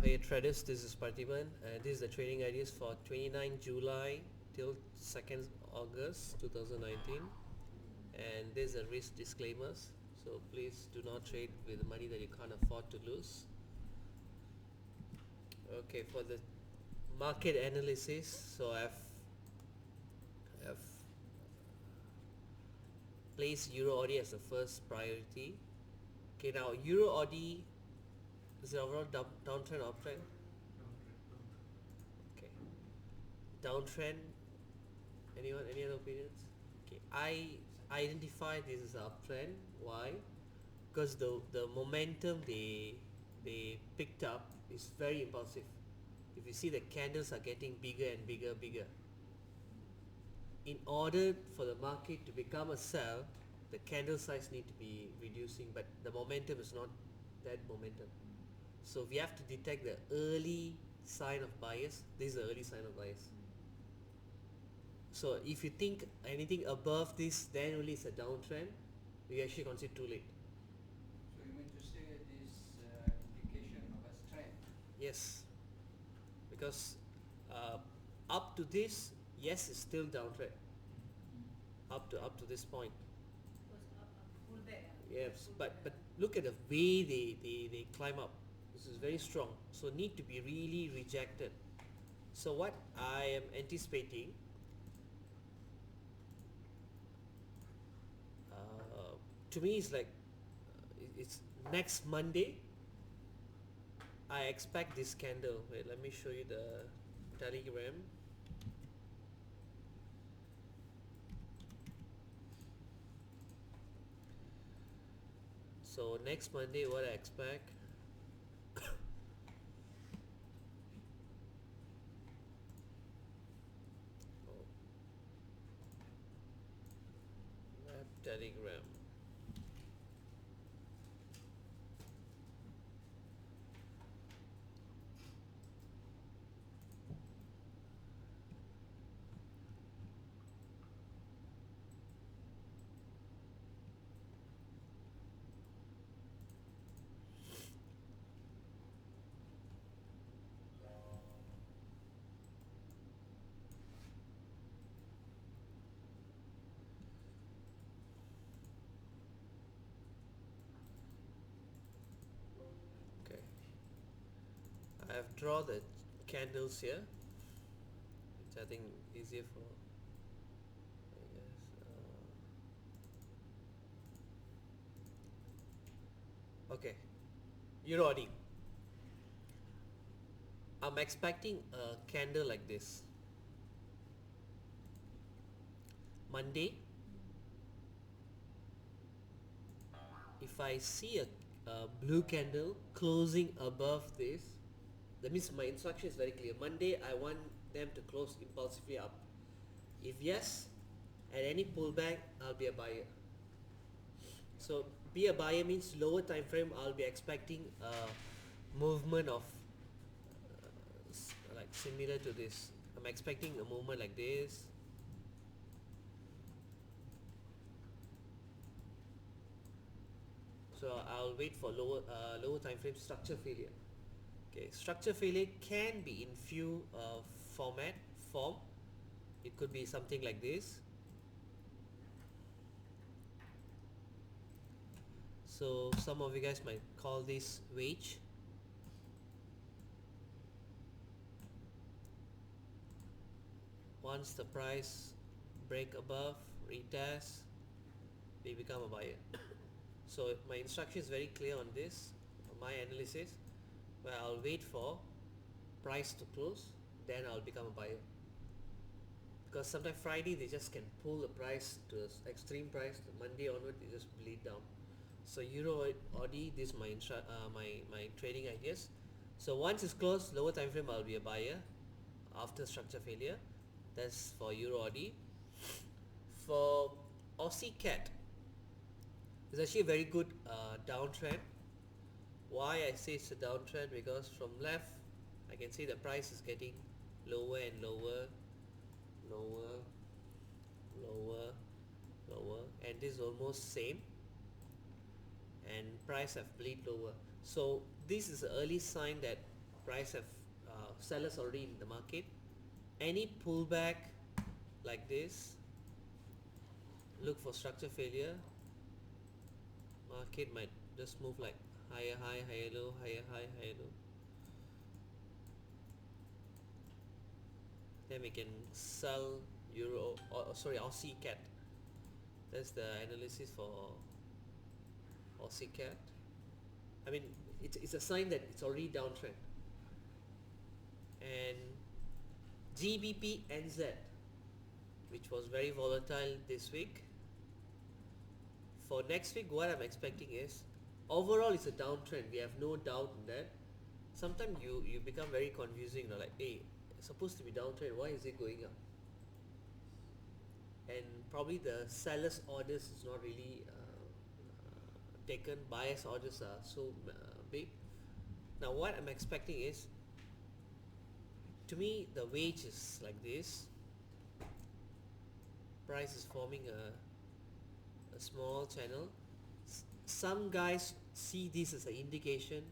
Hey traders, this is Partiban and this is the trading ideas for 29 July till 2nd August 2019, and these are risk disclaimers, so please do not trade with money that you can't afford to lose. Okay, for the market analysis, so I've placed Euro AUD as the first priority. Okay, now Euro AUD is the overall downtrend or uptrend? Okay, downtrend. Anyone? Any other opinions? Okay, I identify this as an uptrend. Why? Because the momentum they picked up is very impulsive. If you see, the candles are getting bigger and bigger. In order for the market to become a sell, the candle size need to be reducing, but the momentum is not that momentum. So we have to detect the early sign of bias. This is the early sign of bias. So if you think anything above this, then only it's a downtrend. You actually consider too late. So you mean to say this indication of a strength? Yes, because uh, up to this, yes, it's still downtrend. Up to this point. Was pullback. Yes, but look at the way they climb up. This is very strong. So need to be really rejected. So what I am anticipating, to me, is like it's next Monday. I expect this candle. Wait, let me show you the telegram. So next Monday, what I expect. Oh, web telegram. Okay, I have drawn the candles here. It's, I think, easier for, I guess. Okay, Euro AUD. I'm expecting a candle like this. Monday, if I see a blue candle closing above this, that means my instruction is very clear. Monday, I want them to close impulsively up. If yes, at any pullback, I'll be a buyer. So be a buyer means lower time frame. I'll be expecting a movement of like similar to this. I'm expecting a movement like this. So I'll wait for lower time frame structure failure. Okay, structure failure can be in few form. It could be something like this. So some of you guys might call this wage. Once the price break above, retest, we become a buyer. So my instruction is very clear on this, my analysis, where I'll wait for price to close, then I'll become a buyer. Because sometimes Friday they just can pull the price to the extreme price. Monday onward they just bleed down. So Euro AUD, this is my trading ideas. So once it's closed, lower time frame, I'll be a buyer after structure failure. That's for Euro AUD. For Aussie CAT, it's actually a very good downtrend. Why I say it's a downtrend? Because from left, I can see the price is getting lower and lower, lower, lower, lower, and this is almost same, and price have bleed lower. So this is an early sign that price have sellers already in the market. Any pullback like this, look for structure failure. Market might just move like higher high, higher low, higher high, higher low. Then we can sell euro, or sorry, Aussie cat. That's the analysis for Aussie cat. I mean, it's a sign that it's already downtrend. And GBP NZ, which was very volatile this week. For next week, what I'm expecting is, overall it's a downtrend. We have no doubt in that. Sometimes you become very confusing, like, hey, it's supposed to be downtrend, why is it going up? And probably the seller's orders is not really taken. Buyer's orders are so big. Now what I'm expecting is, to me, the wage is like this. Price is forming a small channel. Some guys see this as an indication.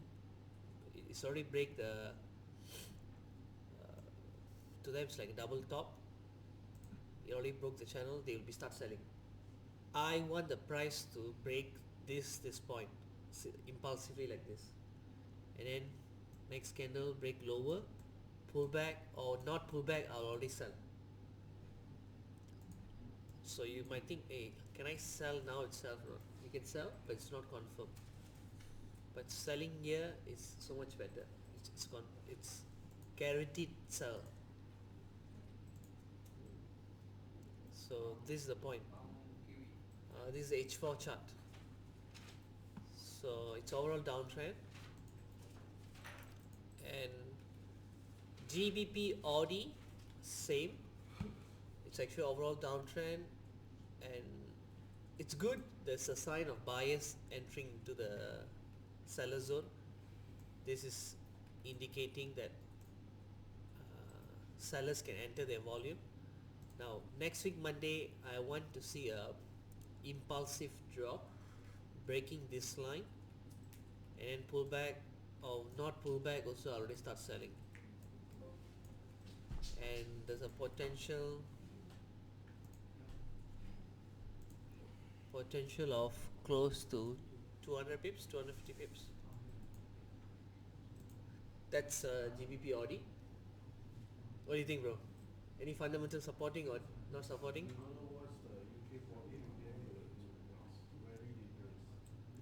It's already break the to them it's like a double top. It already broke the channel. They will be start selling. I want the price to break this point impulsively like this, and then next candle break lower, pull back or not pull back, I'll already sell. So you might think, hey, can I sell now itself? No, you can sell, but it's not confirmed. But selling here is so much better. It's guaranteed sell. So this is the point. This is the H4 chart. So it's overall downtrend. And GBP Audi, same. It's actually overall downtrend, and it's good. There's a sign of buyers entering into the seller zone. This is indicating that sellers can enter their volume. Now next week Monday, I want to see a impulsive drop breaking this line, and then pull back or not pull back, also I already start selling. And there's a potential of close to 200 pips, 250 pips. That's GBP Audi. What do you think, bro? Any fundamental supporting or not supporting?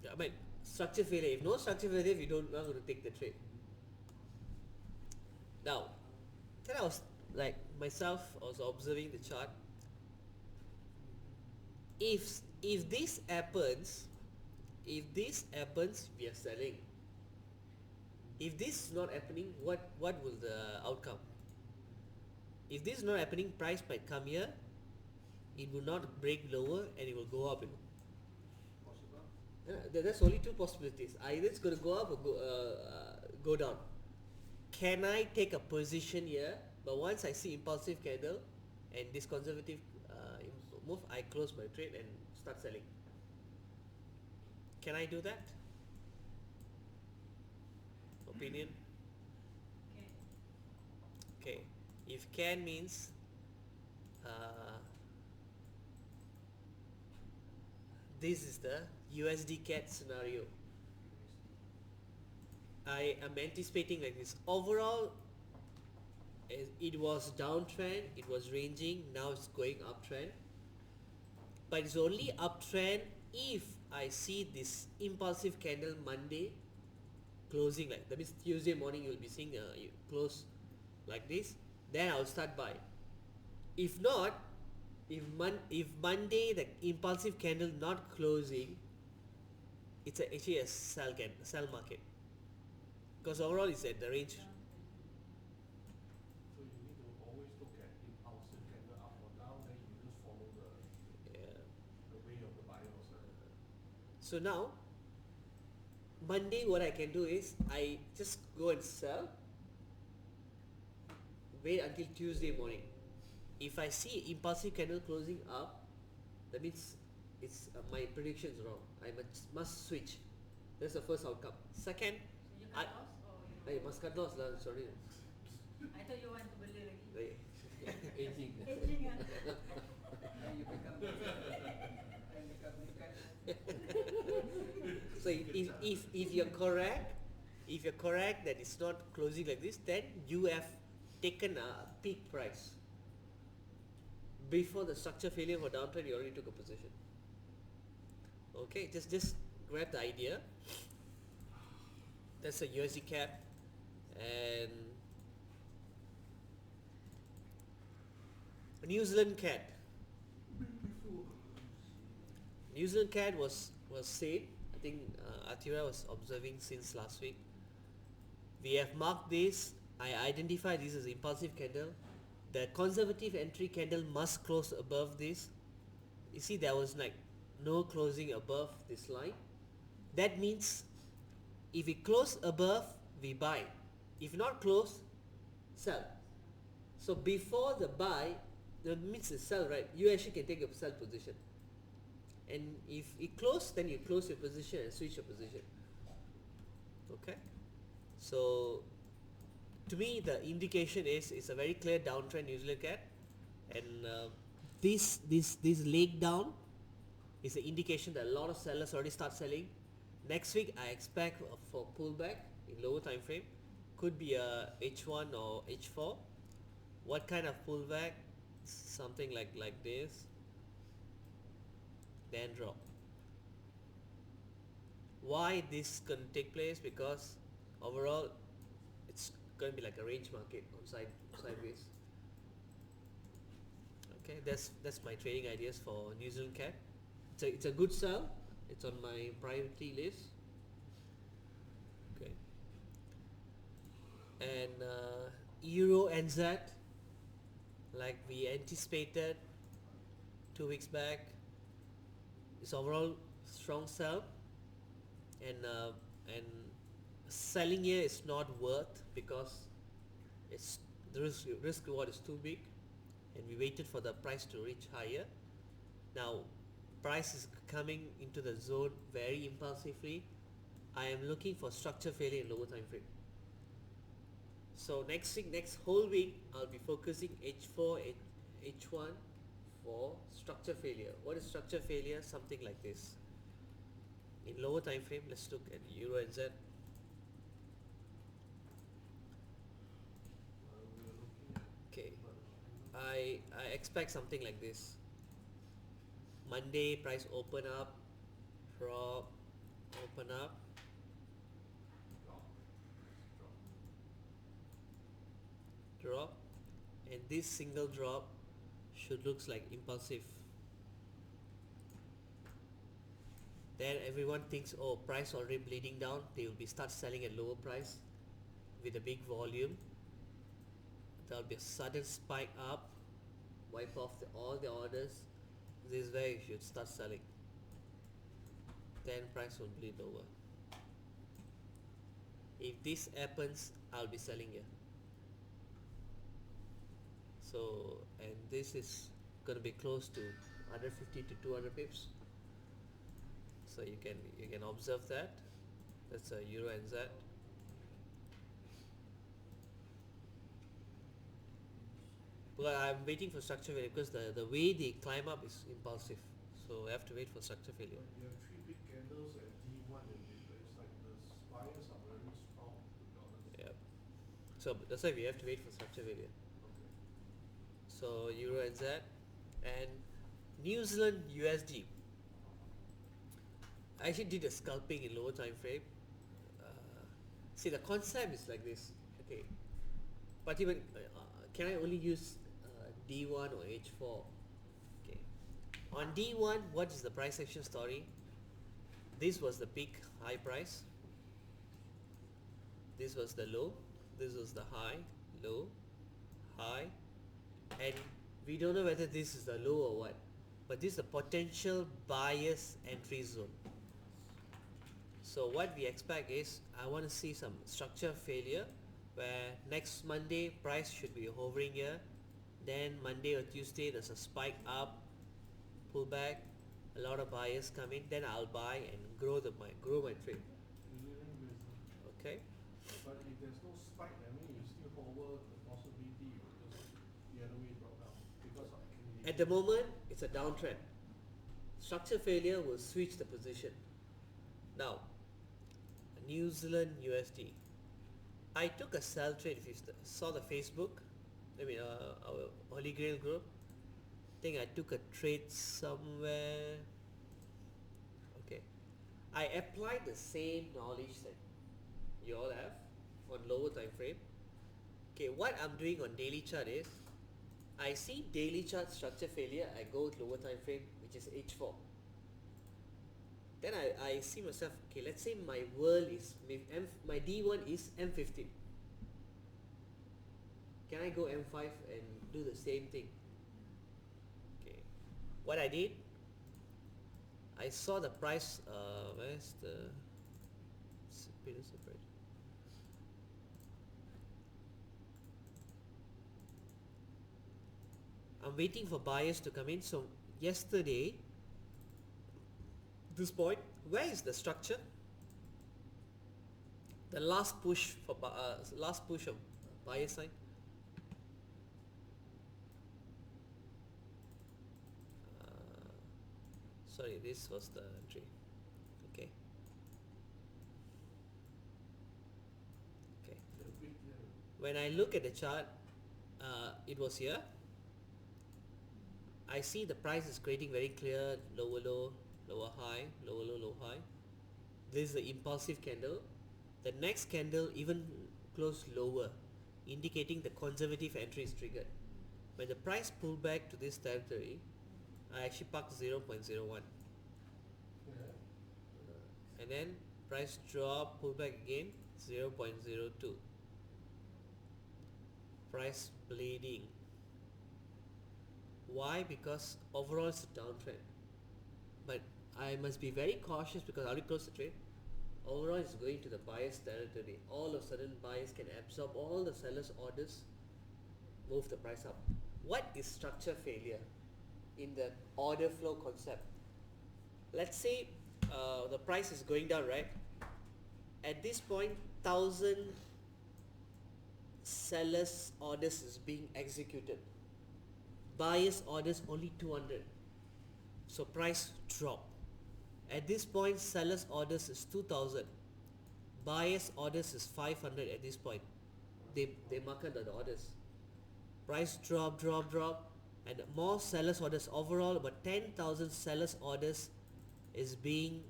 Yeah, I mean, structure failure. If no structure failure, we not going to take the trade. Now, then I was like myself, I was observing the chart. If this happens, we are selling. If this is not happening, what will the outcome? If this is not happening, price might come here, it will not break lower, and it will go up. Possible? Yeah, there's only two possibilities. Either it's going to go up or go down. Can I take a position here? But once I see impulsive candle and this conservative move, I close my trade and start selling. Can I do that? Opinion? Okay. If can means this is the USD CAD scenario. I am anticipating like this. Overall, it was downtrend, it was ranging, now it's going uptrend. But it's only uptrend if I see this impulsive candle Monday closing, like that means Tuesday morning you'll be seeing close like this, then I'll start buy. If not, if Monday the impulsive candle not closing, it's actually a sell market, because overall it's at the range. So you need to always look at impulsive candle up or down, then you just follow the way of the buyer or seller. So now Monday what I can do is I just go and sell, wait until Tuesday morning. If I see impulsive candle closing up, that means it's my prediction is wrong. I must switch. That's the first outcome. Second, So you I- cut loss or you Hey, must cut loss lah, sorry. I thought you want to beli lagi. Hey. Aging. Aging ah. Then you become and become naked. So if you're correct that it's not closing like this, then you have taken a peak price. Before the structure failure for downtrend, you already took a position. Okay, just grab the idea. That's a USD cap, and New Zealand CAD. New Zealand CAD was same. I think Atira was observing since last week. We have marked this. I identify this as impulsive candle. The conservative entry candle must close above this. You see, there was like no closing above this line. That means if we close above, we buy. If not close, sell. So before the buy, that means it's sell, right? You actually can take a sell position. And if it close, then you close your position and switch your position. Okay? So to me, the indication is it's a very clear downtrend New Zealand CAD, and this leg down is an indication that a lot of sellers already start selling. Next week, I expect for pullback in lower time frame, could be a H1 or H4. What kind of pullback? Something like this, then drop. Why this can take place? Because overall it's going to be like a range market on sideways. Okay, that's my trading ideas for New Zealand CAD. It's a good sell. It's on my priority list. Okay, and Euro NZ, like we anticipated 2 weeks back, it's overall strong sell, and selling here is not worth because it's the risk reward is too big, and we waited for the price to reach higher. Now price is coming into the zone very impulsively. I am looking for structure failure in lower time frame. So next whole week I'll be focusing H4, H1 for structure failure. What is structure failure? Something like this. In lower time frame, let's look at Euro and Z. We are looking at Okay, but I expect something like this. Monday price open up, drop, open up, drop, drop, and this single drop should looks like impulsive. Then everyone thinks, oh, price already bleeding down, they will be start selling at lower price with a big volume. There'll be a sudden spike up, wipe off all the orders. This is where you should start selling. Then price will bleed lower. If this happens, I'll be selling here. So, and this is going to be close to 150 to 200 pips. So you can observe that. That's a Euro and Z. Well, I'm waiting for structure failure because the way they climb up is impulsive. So I have to wait for structure failure. you have three big candles at D1 and it's like the spires are very strong, to be honest. Yeah. So that's why we have to wait for structure failure. Okay. So Euro and Z, and New Zealand USD. I actually did a scalping in lower time frame. See, the concept is like this. Okay, Partiban, can I only use D1 or H4? Okay, on D1, what is the price action story? This was the peak high price. This was the low. This was the high, low, high, and we don't know whether this is the low or what, but this is a potential buyer's entry zone. So what we expect is, I want to see some structure failure where next Monday price should be hovering here, then Monday or Tuesday there's a spike up, pull back, a lot of buyers come in, then I'll buy and grow my trade. New Zealand USD. Okay, But But if there's no spike, I mean, you still hover the possibility you will just the other way drop down because of accumulation. At the moment, it's a downtrend. Structure failure will switch the position. Now, New Zealand USD. I took a sell trade. If you saw the Facebook, our Holy Grail group, I think I took a trade somewhere. Okay, I applied the same knowledge that you all have on lower time frame. Okay, what I'm doing on daily chart is I see daily chart structure failure. I go with lower time frame, which is H4. Then I see myself, okay, let's say my world is my D1 is M15. Can I go M5 and do the same thing? Okay, what I did, I saw the price. Where's the separate? I'm waiting for buyers to come in. So yesterday, this point, where is the structure? The last push for of buyer side. Sorry, this was the entry. Okay. When I look at the chart, it was here. I see the price is creating very clear lower low, lower high, lower low, low high. This is the impulsive candle. The next candle even closed lower, indicating the conservative entry is triggered. When the price pulled back to this territory, I actually parked 0.01. And then price drop, pull back again, 0.02. Price bleeding. Why? Because overall it's a downtrend. But I must be very cautious because I already closed the trade. Overall it's going to the buyer's territory. All of a sudden buyers can absorb all the sellers' orders, move the price up. What is structure failure in the order flow concept? Let's say the price is going down, right? At this point, 1,000 sellers' orders is being executed. Buyers' orders only 200. So price drop. At this point, sellers' orders is 2,000. Buyers' orders is 500 at this point. They market the orders. Price drop, and more sellers' orders. Overall, about 10,000 sellers' orders is being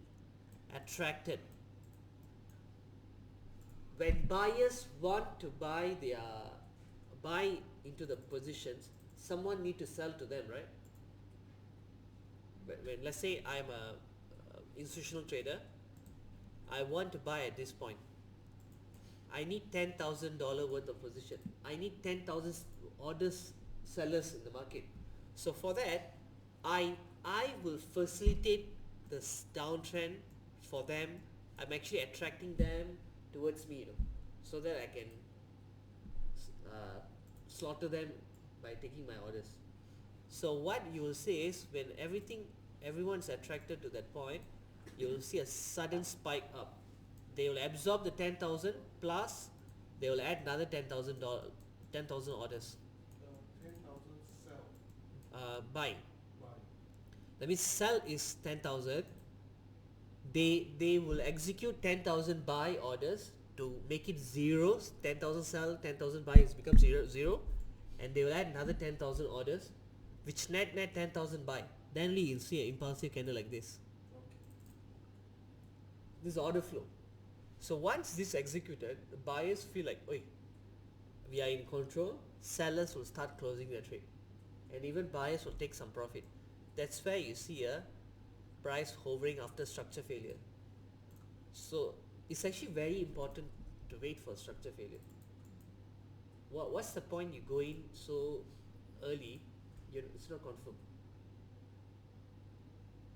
attracted. When buyers want to buy into the positions, someone need to sell to them, right? When let's say I'm a institutional trader, I want to buy at this point. I need $10,000 worth of position. I need 10,000 orders sellers in the market. So for that, I will facilitate this downtrend for them. I'm actually attracting them towards me, so that I can slaughter them by taking my orders. So what you will see is when everyone's attracted to that point, you will see a sudden spike up. They will absorb the 10,000 plus they will add another $10,000 orders. 10,000 sell. Buy. Buy. That means sell is 10,000. They will execute 10,000 buy orders to make it zeros. 10,000 sell, 10,000 buy, it becomes zero, and they will add another 10,000 orders, which net 10,000 buy. Then you'll see an impulsive candle like this. Okay. This is order flow. So once this executed, the buyers feel like, oi, we are in control. Sellers will start closing their trade, and even buyers will take some profit. That's where you see a price hovering after structure failure. So it's actually very important to wait for structure failure. What's the point you go in so early? It's not confirmed.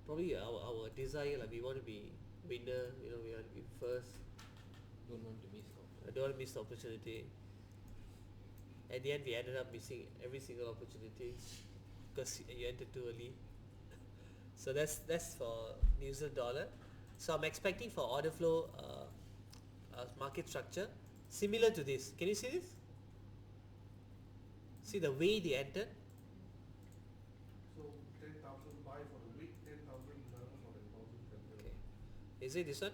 Probably our desire, like we want to be winner, we want to be first. Don't want to miss I don't want to miss the opportunity. At the end, we ended up missing every single opportunity because you entered too early. So that's for New Zealand dollar. So I'm expecting for order flow, market structure, Similar to this. Can you see this? See the way they entered? So 10,000 buy for the week, 10,000 learn for the deposit candle. Okay. Is it this one?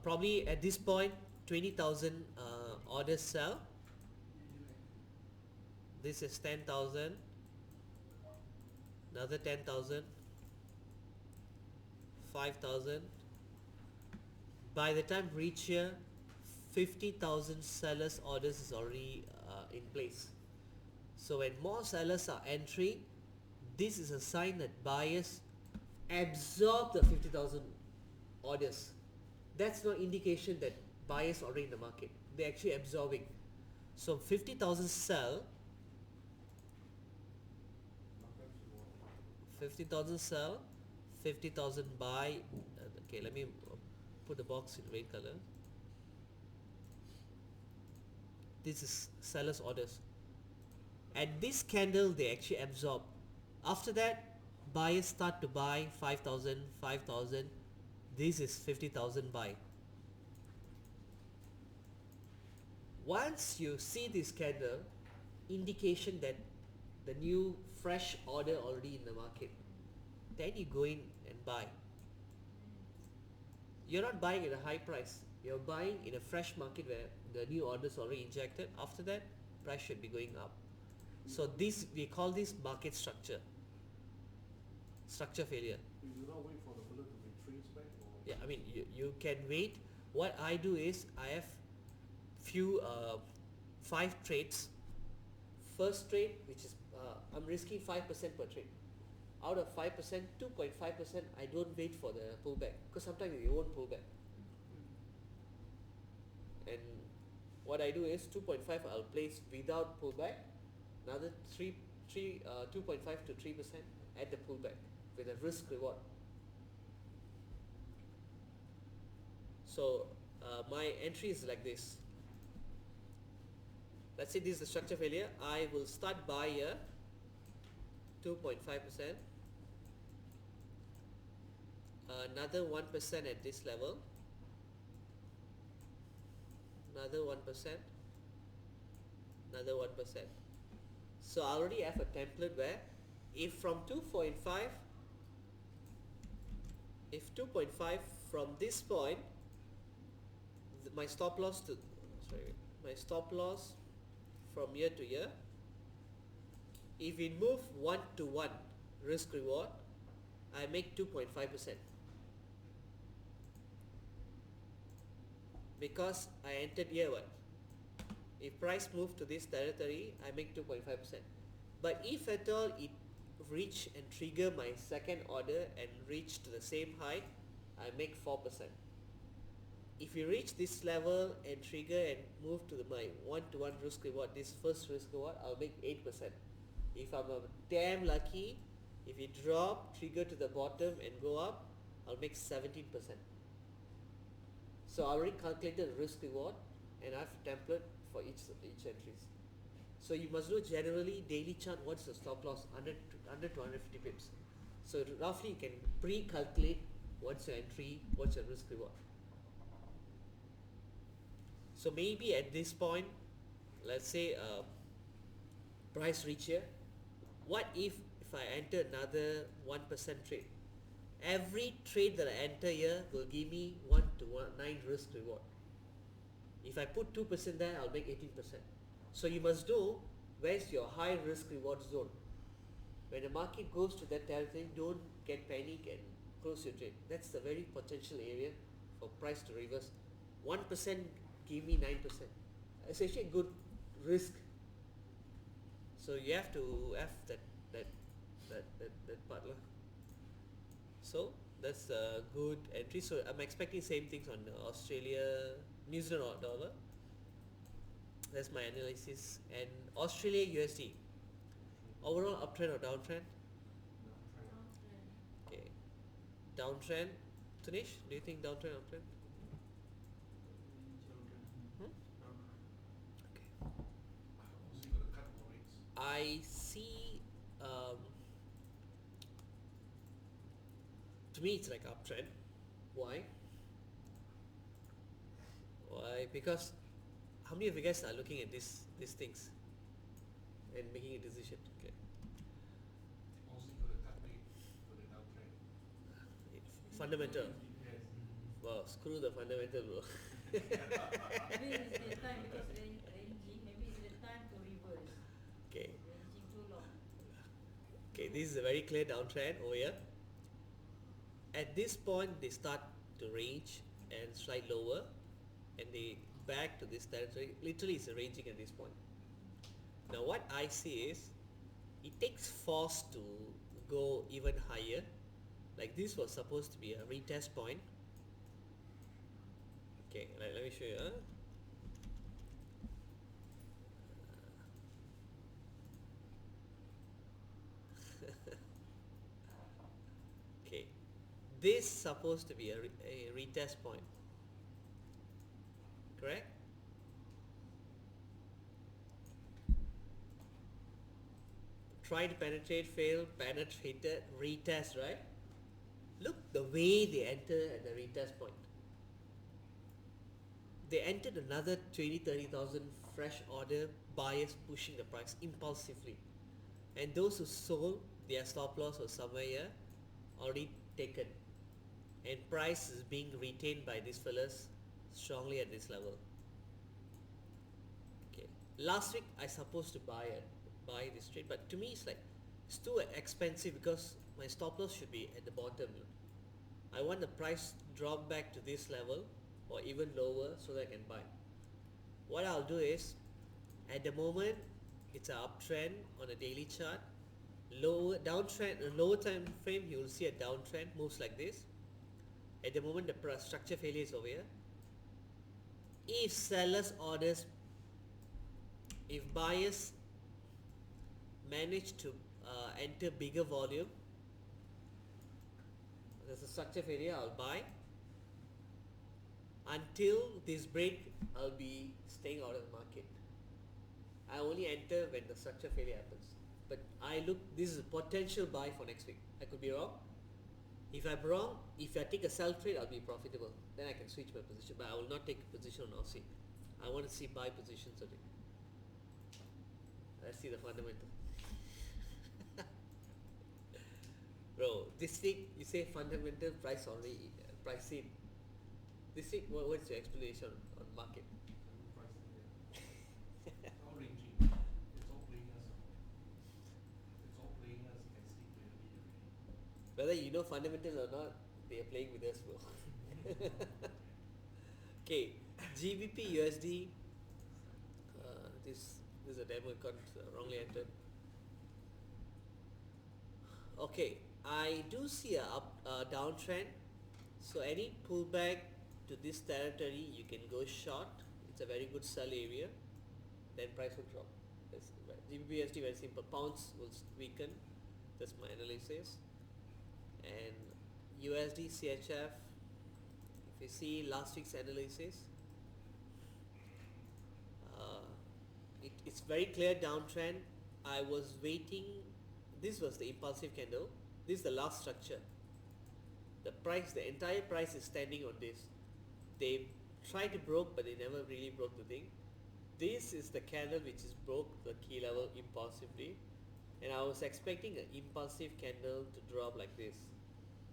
Probably at this point 20,000 orders sell. This is 10,000, another 10,000, 5,000. By the time reach here, 50,000 sellers orders is already in place. So when more sellers are entering, this is a sign that buyers absorb the 50,000 orders. That's no indication that buyers are already in the market. They're actually absorbing. So 50,000 sell, 50,000 sell, 50,000 buy. Okay, let me put the box in red color. This is sellers orders. At this candle they actually absorb. After that buyers start to buy 5,000, 5,000. This is 50,000 buy. Once you see this candle, indication that the new fresh order already in the market, then you go in and buy. You're not buying at a high price. You're buying in a fresh market where the new orders already injected. After that, price should be going up. So this, we call this market structure failure. You do not wait for the fella to retrace back or Yeah, I mean you can wait. What I do is I have few 5 trades. First trade, which is I'm risking 5% per trade. Out of 5%, 2.5% I don't wait for the pullback, because sometimes it won't pull back. And what I do is 2.5 I'll place without pullback, another 2.5 to 3% at the pullback with a risk reward. So my entry is like this. Let's say this is the structure failure. I will start buy here 2.5%, another 1% at this level, another 1%, another 1%. So I already have a template where if from 2.5, if 2.5 from this point, my stop loss from year to year, if we move 1 to 1 risk reward, I make 2.5%, because I entered year 1. If price move to this territory, I make 2.5%. But if at all it reach and trigger my second order and reach to the same height, I make 4%. If you reach this level and trigger and move to my 1-to-1 risk reward, this first risk reward, I'll make 8%. If I'm damn lucky, if you drop, trigger to the bottom and go up, I'll make 17%. So I already calculated the risk reward and I have a template for each entries. So you must know generally daily chart what's the stop loss, 100 to 150 pips. So roughly you can pre-calculate what's your entry, what's your risk reward. So maybe at this point, let's say price reach here. What if I enter another 1% trade? Every trade that I enter here will give me 1 to 9 risk reward. If I put 2% there, I'll make 18%. So you must know where's your high risk reward zone. When the market goes to that territory, don't get panic and close your trade. That's the very potential area for price to reverse. 1% give me 9%. It's actually a good risk. So you have to have that part lah. So that's a good entry. So I'm expecting same things on Australia, New Zealand dollar. That's my analysis. And Australia USD. Overall uptrend or downtrend? Okay. Downtrend. Tunish, do you think downtrend or uptrend? Okay. Aussie gonna cut more rates? I see. To me, it's like uptrend. Why? Why? Because how many of you guys are looking at these things and making a decision? Okay. Mostly for the target, for the downtrend. Fundamental. Yes. Wow, screw the fundamental, bro. Maybe it's the time because ranging, maybe it's the time to reverse. Okay. Ranging too long. Okay, this is a very clear downtrend over here. At this point, they start to range and slide lower, and they back to this territory. Literally, it's ranging at this point. Now, what I see is, it takes force to go even higher. Like this was supposed to be a retest point. Okay, let me show you. Okay, this supposed to be a retest point, correct? Try to penetrate, fail, penetrated, retest, right? Look the way they enter at the retest point. They entered another 20-30,000 fresh order buyers pushing the price impulsively. And those who sold, their stop loss was somewhere here, already taken. And price is being retained by these fellas strongly at this level. Okay. Last week I supposed to buy this trade, but to me it's too expensive because my stop loss should be at the bottom. I want the price drop back to this level or even lower so that I can buy. What I'll do is, at the moment it's an uptrend on a daily chart. Lower downtrend, lower time frame, you will see a downtrend moves like this. At the moment the structure failure is over here. If sellers orders, if buyers manage to enter bigger volume, there's a structure failure, I'll buy. Until this break, I'll be staying out of the market. I only enter when the structure failure happens. But this is a potential buy for next week. I could be wrong. If I'm wrong, if I take a sell trade, I'll be profitable. Then I can switch my position, but I will not take a position on Aussie. I want to see buy positions on it. Let's see the fundamental. Bro, this week you say fundamental price already price in. This week, what's your explanation on market? It's all ranging. It's all playing us. It's all playing us. You can see clearly already. Whether you know fundamental or not, they are playing with us, bro. Okay, GBP USD. This is a demo, it got wrongly entered. Okay, I do see a downtrend. So any pullback to this territory, you can go short. It's a very good sell area. Then price will drop. GBP USD very simple. Pounds will weaken. That's my analysis. And USD CHF. If you see last week's analysis, it's very clear downtrend. I was waiting. This was the impulsive candle. This is the last structure. The entire price is standing on this. They tried to broke, but they never really broke the thing. This is the candle which is broke the key level impulsively, and I was expecting an impulsive candle to drop like this,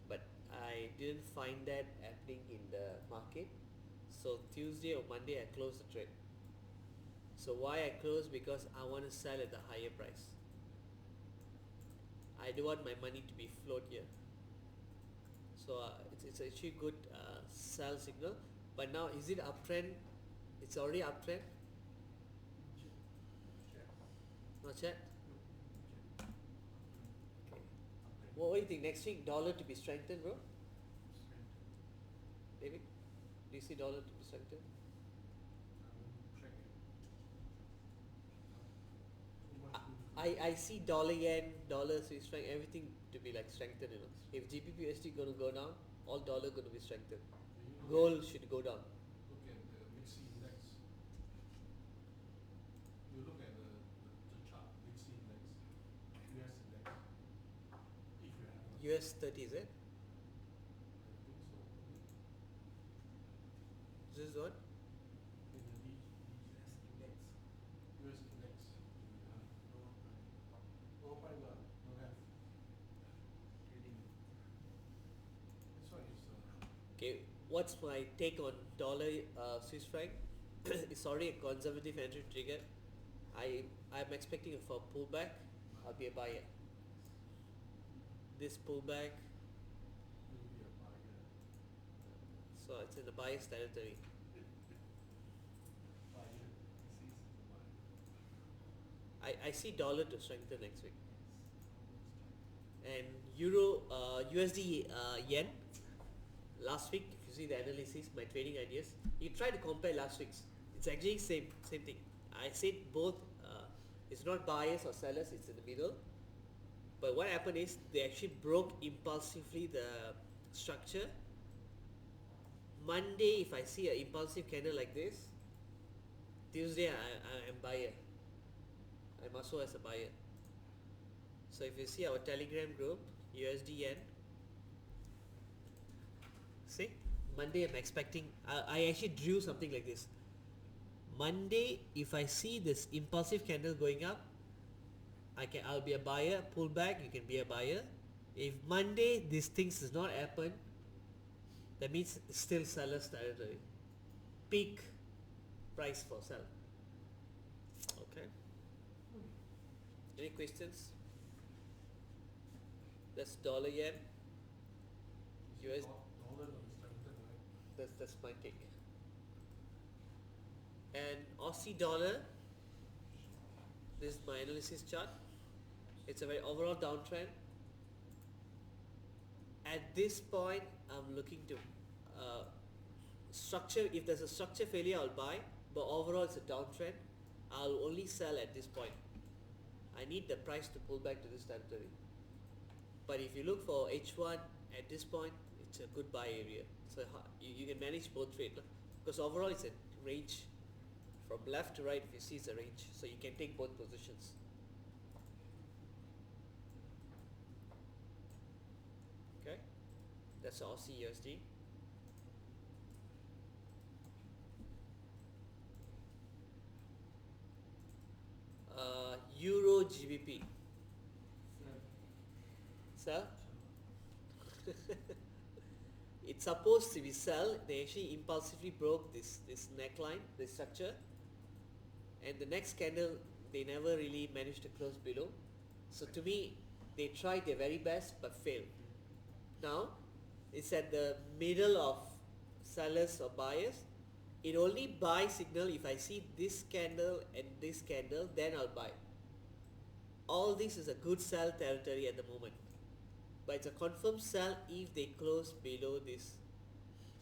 but I didn't find that happening in the market. So Tuesday or Monday I closed the trade. So why I closed? Because I want to sell at the higher price. I don't want my money to be float here. So it's actually good sell signal. But now is it uptrend? It's already uptrend. Not yet. Okay. What do you think next week? Dollar to be strengthened, bro? David, do you see dollar to be strengthened? I see dollar yen, dollar Swiss franc, everything to be like strengthened. If GBP USD gonna go down, all dollar gonna be strengthened. Gold should go down. Look at the mixed index. You look at the chart, mixed index, US index. If you have US 30, is it? I think so. this one? In the US index. US index. No fiber, no have. Trading. This one is Okay, what's my take on dollar Swiss franc? It's already a conservative entry trigger. I'm expecting for a pullback. I'll be a buyer. This pullback, will be a buyer. so it's in the buyer's territory. Buyer, this is the buyer. I see dollar to strengthen next week. And Euro, USD, yen. Last week, if you see the analysis, my trading ideas, you try to compare last week's. It's actually same thing. I said both. It's not buyers or sellers. It's in the middle. But what happened is they actually broke impulsively the structure. Monday, if I see an impulsive candle like this, Tuesday I am buyer. I'm also as a buyer. So if you see our Telegram group, USD yen, see, Monday I'm expecting, I actually drew something like this. Monday, if I see this impulsive candle going up, I'll be a buyer. Pull back, you can be a buyer. If Monday these things does not happen, that means it's still seller's territory. Peak price for sell. Okay. Any questions? That's dollar yen. US. Dollar will strengthen, right? That's my take. And Aussie dollar. This is my analysis chart. It's a very overall downtrend. At this point, I'm looking to structure. If there's a structure failure, I'll buy. But overall, it's a downtrend. I'll only sell at this point. I need the price to pull back to this territory. But if you look for H1 at this point, it's a good buy area. So you can manage both trade, because overall it's a range. From left to right, if you see, it's a range. So you can take both positions. Okay, that's Aussie USD. Euro GBP. Sell. It's supposed to be sell. They actually impulsively broke this neckline, this structure, and the next candle they never really managed to close below. So to me, they tried their very best but failed. Now it's at the middle of sellers or buyers. It only buy signal if I see this candle and this candle, then I'll buy. All this is a good sell territory at the moment, but it's a confirmed sell if they close below this.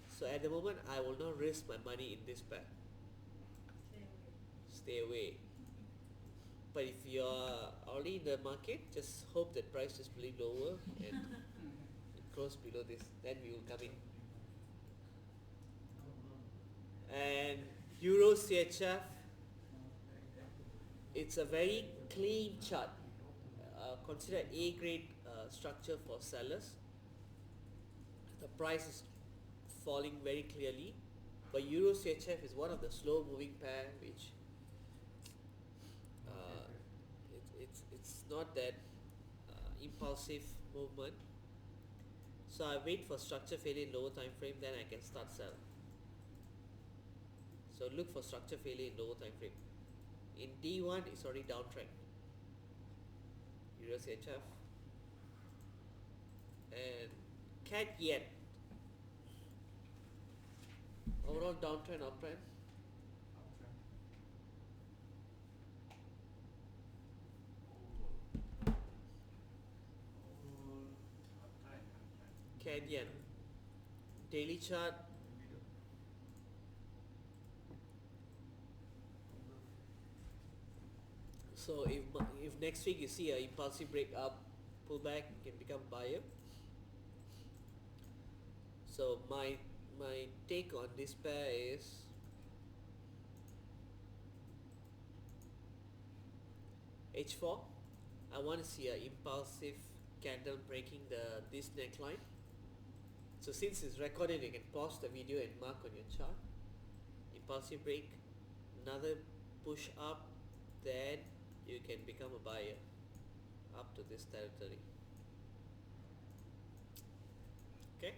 So at the moment, I will not risk my money in this pair. Stay away. But if you are already in the market, just hope that price is really lower and it close below this, then we will come in. And Euro CHF, it's a very clean chart. Consider A grade structure for sellers. The price is falling very clearly, but Euro CHF is one of the slow moving pair which it's not that impulsive movement. So I wait for structure failure in lower time frame, then I can start sell. So look for structure failure in lower time frame. In D1, it's already downtrend. Euro CHF and CAD yen. Overall downtrend, uptrend. CAD yen. Daily chart. So if next week you see a impulsive break up, pull back, you can become buyer. So my take on this pair is H4. I want to see a impulsive candle breaking this neckline. So since it's recorded, you can pause the video and mark on your chart. impulsive break, another push up, then you can become a buyer up to this territory. Okay.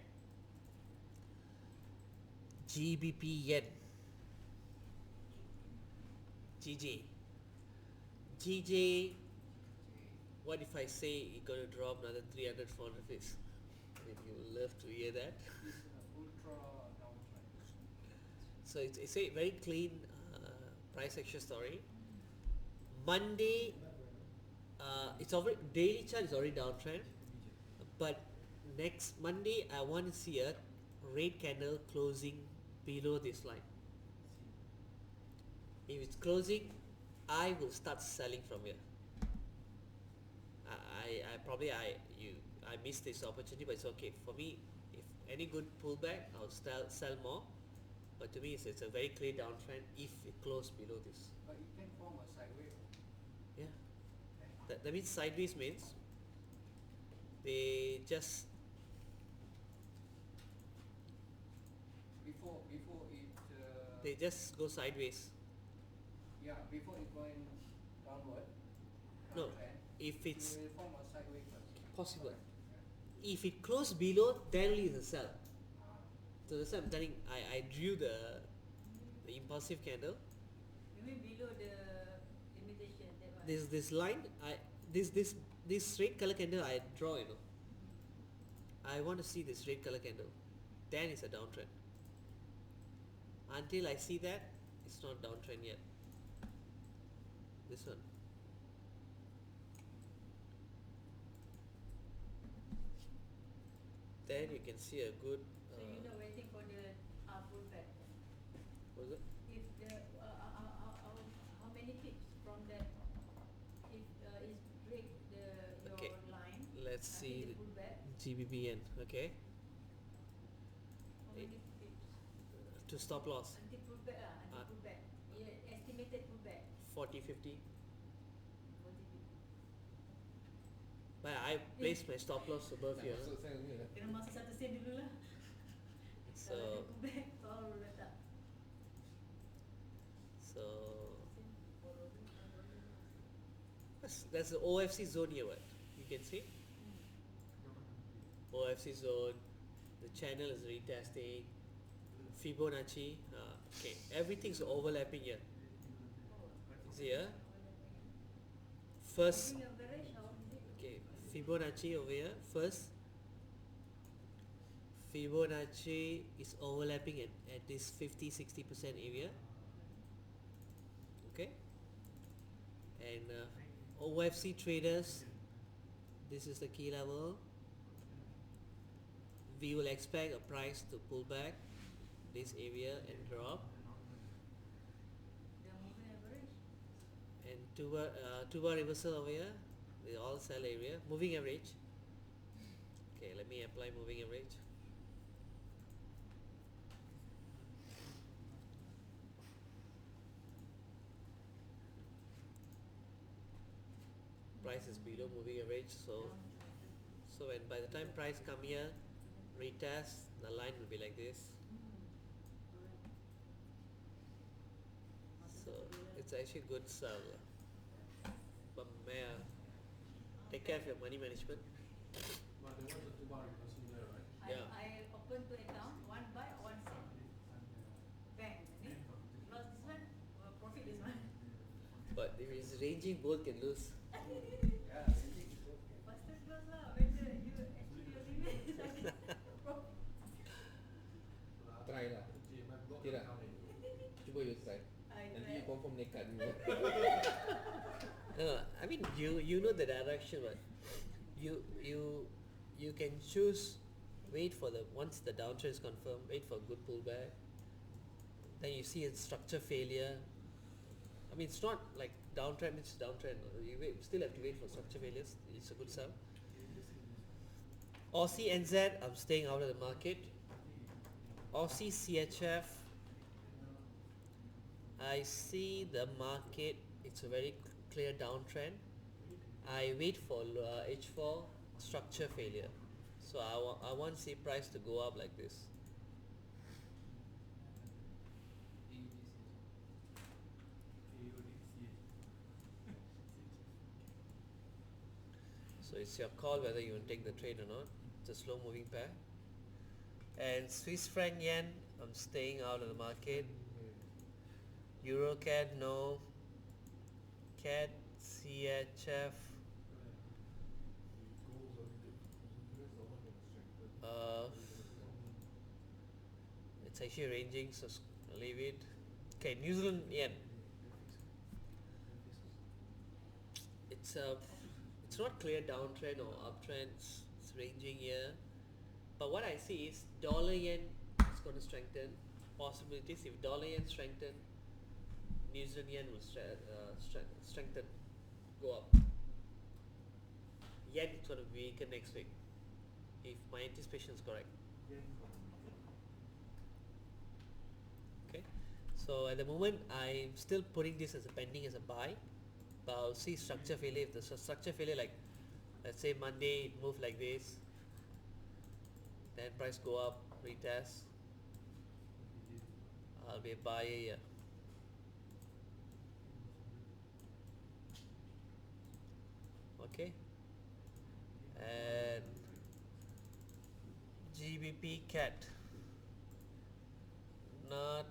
GBP yen. GJ. GJ. What if I say you're gonna drop another 300, 400 pips? I mean, you will love to hear that. This ultra downtrend. So it's a very clean price action story. Monday, it's already daily chart is already downtrend, but next Monday I want to see a red candle closing below this line. If it's closing, I will start selling from here. I missed this opportunity, but it's okay for me. If any good pullback, I'll sell more. But to me, it's a very clear downtrend if it closed below this. But it can form a sideways. Yeah, that means sideways means they just Before it. they just go sideways. Yeah, before it going downward. No, Downtrend, if it it's will form a sideways first. possible. Correct. If it closed below, then only is a sell. Ah. So that's why I'm telling. I drew the impulsive candle. You mean below the limitation, that one? This line, this red color candle I draw. I want to see this red color candle. Then it's a downtrend. Until I see that, it's not downtrend yet. This one. Then you can see a good. So you're not waiting for the pullback. What is it? If the how many pips from that? If is break your Okay, line. let's until see the the pullback. GBPN. Okay, How many pips? to stop loss Until pullback until pullback. Yeah, estimated pullback. 40, 50. 40 pips. But I placed my stop loss above here. Masuk sell ni lah. Kena masuk satu sen dulu lah. Kalau dia So pullback, baru letak. so that's the OFC zone here. What you can see? OFC zone. The channel is retesting. Fibonacci. Okay, everything's overlapping here. See here. First, Moving average, how is it? okay, Fibonacci over here. First, Fibonacci is overlapping at this 50-60% area. Okay, and OFC traders, this is the key level. We will expect a price to pull back this area and drop, The moving average. and two-bar reversal over here. They all sell area. Moving average. Okay, let me apply moving average. Price is below moving average, so when by the time price come here, retest, the line will be like this. So it's actually good sell lah. But may take care of your money management. But there was a two-bar reversal there, right? Yeah. I open two account, one buy, one sell. Bank, ni. Lost this one, profit this one. But if it's ranging, both can lose. Yeah, ranging is okay. Faster close lah, whether you actually your limit. Profit. Try lah. My block Okay tak? account. Cuba you try. I Nanti try. you confirm nekat dulu. No, I mean you know the direction, but you can choose. Wait for the once the downtrend is confirmed. Wait for a good pullback. Then you see a structure failure. I mean, it's not like downtrend. It's downtrend. Still have to wait for structure failures. It's a good sell. Aussie NZ, I'm staying out of the market. Aussie CHF, I see the market. It's a very clear downtrend. I wait for H4 structure failure. So I want to see price to go up like this. So it's your call whether you want to take the trade or not. It's a slow moving pair. And Swiss franc yen, I'm staying out of the market. Euro CAD, no. CAD, CHF, uh, it's actually ranging, so leave it. Okay, New Zealand yen. It's not clear downtrend or uptrend. It's ranging here. But what I see is dollar yen is going to strengthen. Possibilities if dollar yen strengthen, New Zealand yen will strengthen, go up. Yen is going to weaken next week, if my anticipation is correct. Okay, so at the moment I'm still putting this as a pending as a buy, but I'll see structure failure. If there's a structure failure, like let's say Monday it moved like this, then price go up, retest, I'll be a buyer here. Okay, and GBP cat, not,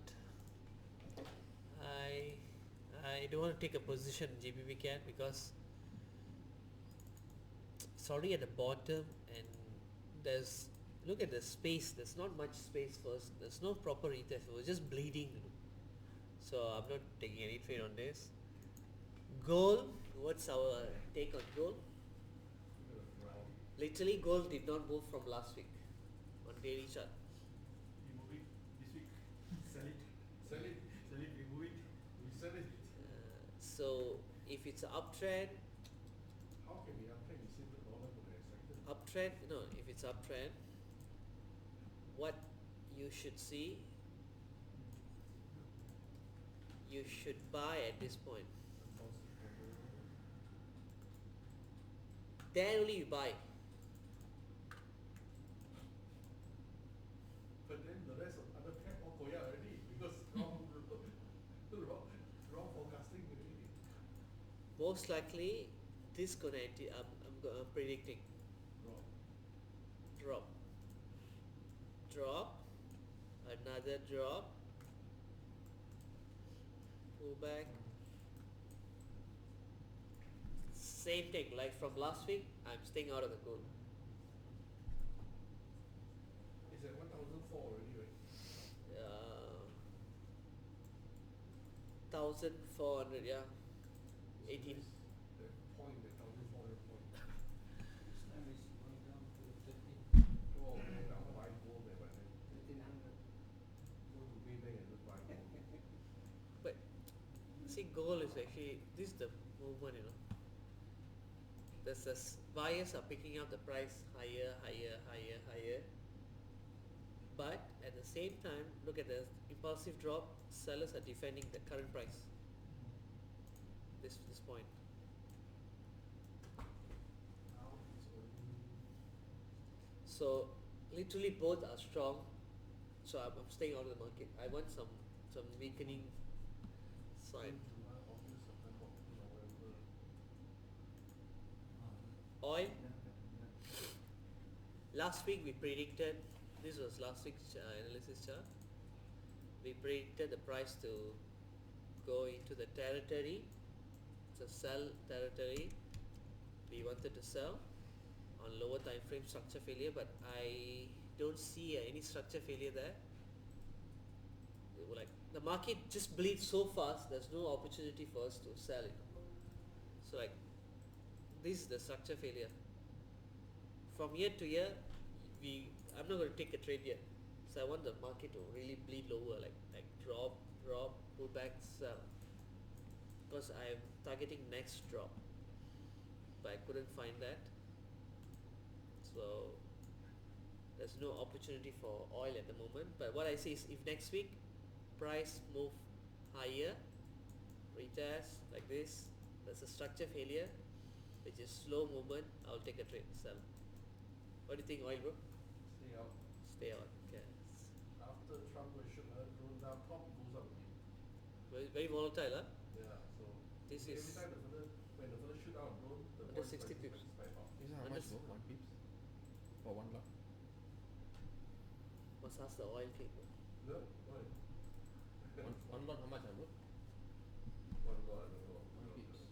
I I don't want to take a position GBP cat because it's already at the bottom, and there's, look at the space, there's not much space first, there's no proper retest, it was just bleeding, so I'm not taking any trade on this. Gold, what's our take on gold? Literally gold did not move from last week on daily chart. Remove it this week. Sell it. Sell it. Sell it. Remove it. Resell it. So if it's an uptrend, How can we uptrend? You see the dollar will be expected. no, if it's uptrend, what you should see, you should buy at this point. Then only you buy. But then the rest of other pair all go out already because wrong forecasting already. Most likely, this gonna I'm predicting Wrong. drop, another drop, pull back. Same thing like from last week. I'm staying out of the gold. It's at 1,004 already, right? 1,400, yeah, So 18. that point, that 1,400 point. This time it's going down to 13, Oh, man, I'll buy gold there, but then 1300. go to Maybank and just buy gold. But see, gold is actually, this is the movement, you know. Buyers are picking up the price higher, but at the same time, look at the impulsive drop. Sellers are defending the current price. This point. Now it's only So literally both are strong. So I'm staying out of the market. I want some weakening sign. July, August, September, October, November. Oil. Yeah. Last week we predicted, this was last week's analysis chart, we predicted the price to go into the territory. It's a sell territory. We wanted to sell on lower time frame structure failure, but I don't see any structure failure there. Like the market just bleeds so fast, there's no opportunity for us to sell it. So like this is the structure failure. From year to year, I'm not going to take a trade yet. So I want the market to really bleed lower, like drop, pull back, sell. Because I'm targeting next drop, but I couldn't find that. So there's no opportunity for oil at the moment. But what I see is if next week price move higher, retest like this, there's a structure failure, which is slow movement, I'll take a trade, sell. What do you think, oil bro? Stay out. Stay out. Okay. After Trump was shoot, drone down, top goes up again. Very volatile, huh? Yeah, so This every is time when the fella shoot out drone, the the under 60 pips. This is how Under much bro? 1 pips? For 1 lot? Must ask the oil king. No, why? One lot how much bro? One lot, I don't know. 1 pips.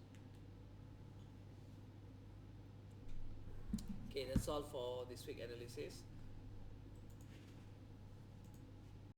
Okay, that's all for this week analysis.